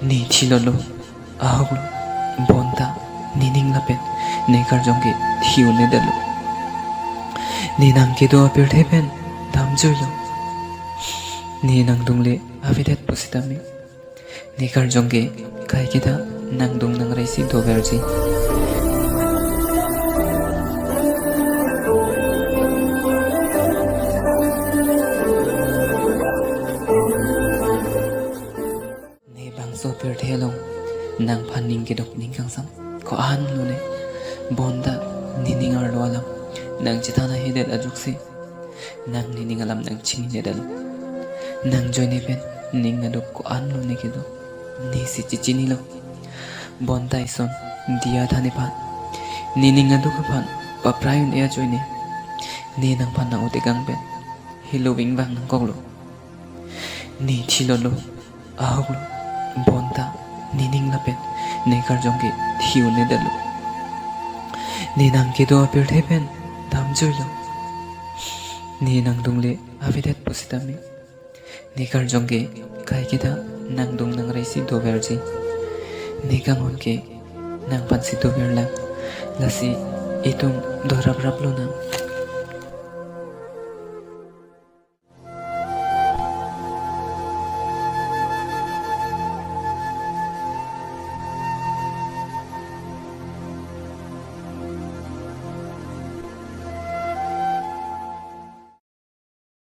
Ni chilolo ahoglo bonta ni ning lapen ne karjongge thiu ne dalo ni nang ke do apir theben dam joilo ni nang dungle avidet pusitami ni karjongge kai kita nang dung nang raisi do verji ne bangso pir thelong nang phaning ke dok ning kangsam ko an lune bonda nining ar loalam nang chitana hedet ajuksi nang nining alam nang chini nedal nang joine pen ning na dok ko an lune ke do ni si chichini lo bonda ison dia thani phan nining aduk phan paprayun ya joine ni nang phan na utegang pen hilowing bang nang koglo ni chilolo ahoglo bonta nining lapen ne karjongge thiu ne dalo ni nang ke do apir theben dam joilo ni nang dungle avidet pusitami ni karjongge kai kita nang dung nang raisi do verji ni kangon ke nang pansi do verlang lasi itung do rap rap lo na